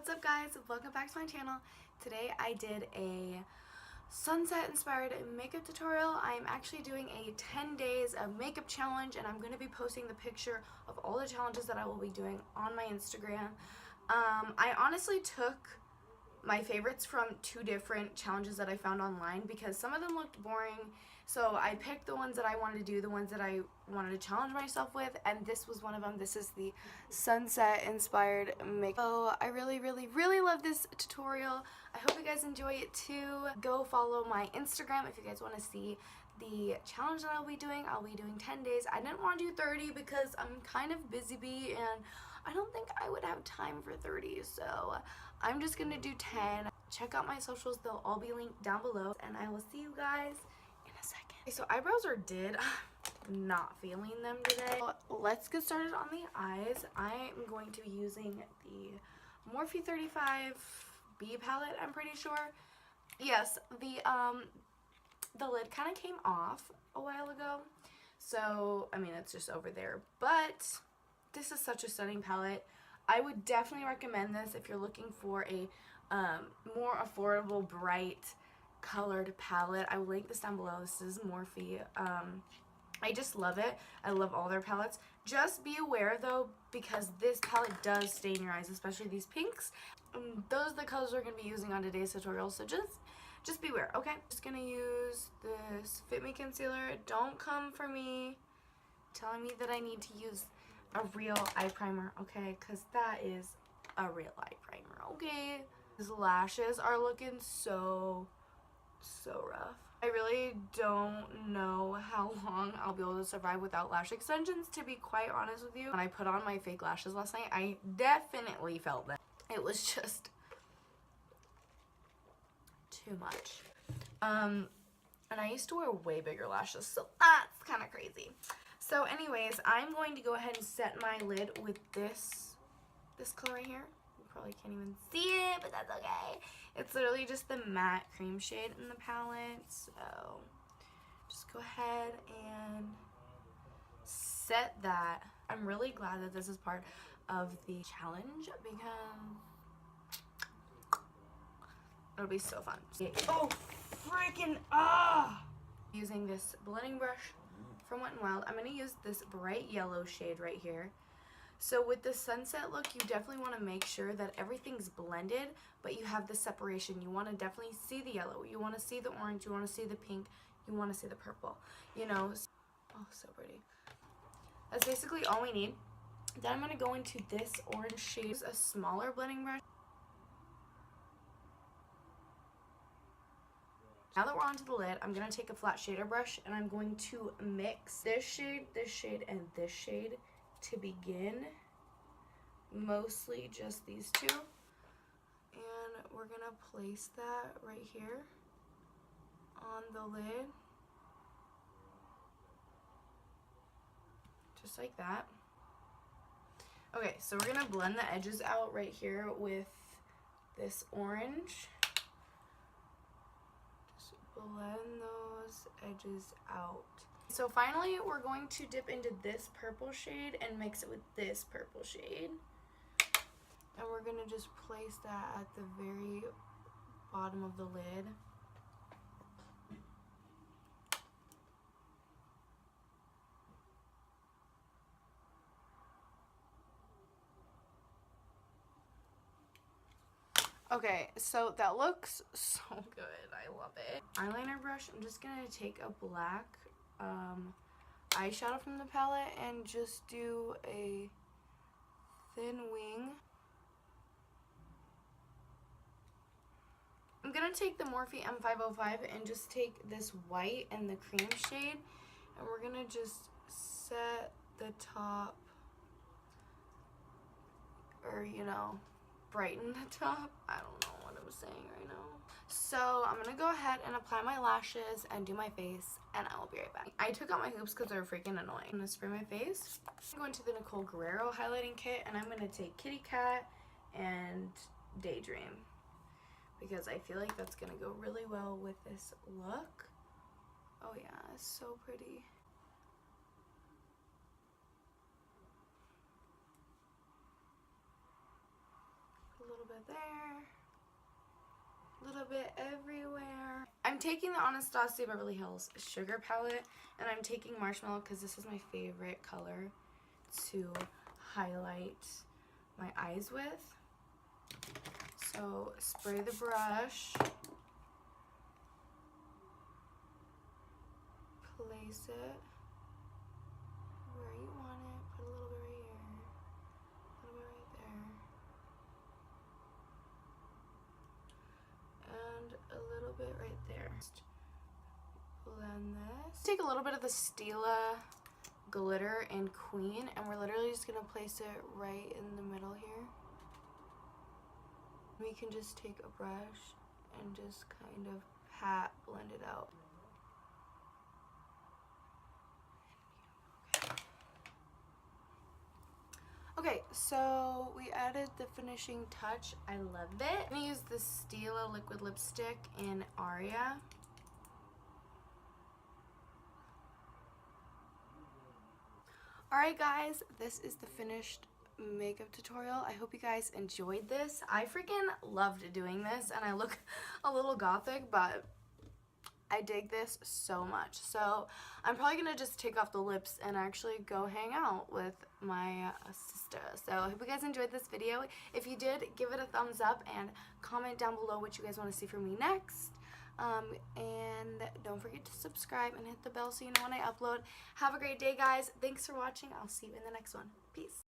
What's up guys? Welcome back to my channel. Today I did a sunset inspired makeup tutorial. I'm actually doing a 10 days of makeup challenge and I'm going to be posting the picture of all the challenges that I will be doing on my Instagram. I honestly took my favorites from two different challenges that I found online because some of them looked boring, so I picked the ones that I wanted to do, the ones that I wanted to challenge myself with, and this was one of them. This is the sunset inspired makeup. So I really love this tutorial. I hope you guys enjoy it too. Go follow my Instagram if you guys want to see the challenge that I'll be doing. I'll be doing 10 days. I didn't want to do 30 because I'm kind of busy bee and I don't think I would have time for 30, so I'm just gonna do 10. Check out my socials, they'll all be linked down below, and I will see you guys in a second. Okay, so eyebrows are did. Not feeling them today. Let's get started on the eyes. I am going to be using the Morphe 35B palette, I'm pretty sure. Yes, the lid kind of came off a while ago, so I mean it's just over there, but this is such a stunning palette. I would definitely recommend this if you're looking for a more affordable, bright colored palette. I will link this down below. This is Morphe. I just love it. I love all their palettes. Just be aware though, because this palette does stain your eyes, especially these pinks. Those are the colors we're going to be using on today's tutorial, so just beware, okay? Just going to use this Fit Me concealer. Don't come for me telling me that I need to use a real eye primer, okay? Because that is a real eye primer, okay? His lashes are looking so rough. I really don't know how long I'll be able to survive without lash extensions, to be quite honest with you. When I put on my fake lashes last night, I definitely felt that. It was just too much. And I used to wear way bigger lashes, so that's kind of crazy. So anyways, I'm going to go ahead and set my lid with this color right here. You probably can't even see it, but that's okay. It's literally just the matte cream shade in the palette. So just go ahead and set that. I'm really glad that this is part of the challenge because it'll be so fun. Oh, freaking using this blending brush from Wet n Wild. I'm going to use this bright yellow shade right here. So with the sunset look, you definitely want to make sure that everything's blended, but you have the separation. You want to definitely see the yellow, you want to see the orange, you want to see the pink, you want to see the purple, you know. Oh, so pretty. That's basically all we need. Then I'm going to go into this orange shade, use a smaller blending brush. Now that we're onto the lid, I'm going to take a flat shader brush and I'm going to mix this shade, and this shade to begin. Mostly just these two. And we're going to place that right here on the lid. Just like that. Okay, so we're going to blend the edges out right here with this orange. Blend those edges out. So finally we're going to dip into this purple shade and mix it with this purple shade, and we're going to just place that at the very bottom of the lid. Okay, so that looks so good. I love it. Eyeliner brush. I'm just gonna take a black eyeshadow from the palette and just do a thin wing. I'm gonna take the Morphe M505 and just take this white and the cream shade, and we're gonna just set the top, or you know, brighten the top. I don't know what I'm saying right now. So I'm gonna go ahead and apply my lashes and do my face, and I will be right back. I took out my hoops because they're freaking annoying. I'm gonna spray my face. I'm going to the Nicole Guerrero highlighting kit, and I'm gonna take Kitty Cat and Daydream because I feel like that's gonna go really well with this look. Oh yeah, it's so pretty. a little bit bit there. A little bit everywhere. I'm taking the Anastasia Beverly Hills Sugar Palette, and I'm taking Marshmallow because this is my favorite color to highlight my eyes with. So spray the brush, place it where you want it, put a little bit right here, a little bit right there, and a little bit right there. Blend this. Take a little bit of the Stila glitter in Queen, and we're literally just gonna place it right in the middle here. We can just take a brush and just kind of blend it out. Okay, so we added the finishing touch. I love it. I'm gonna use the Stila liquid lipstick in Aria. Alright guys, this is the finished makeup tutorial. I hope you guys enjoyed this. I freaking loved doing this, and I look a little gothic, but I dig this so much. So I'm probably gonna just take off the lips and actually go hang out with my sister. So I hope you guys enjoyed this video. If you did, give it a thumbs up and comment down below what you guys want to see from me next. And don't forget to subscribe and hit the bell so you know when I upload. Have a great day, guys. Thanks for watching. I'll see you in the next one. Peace.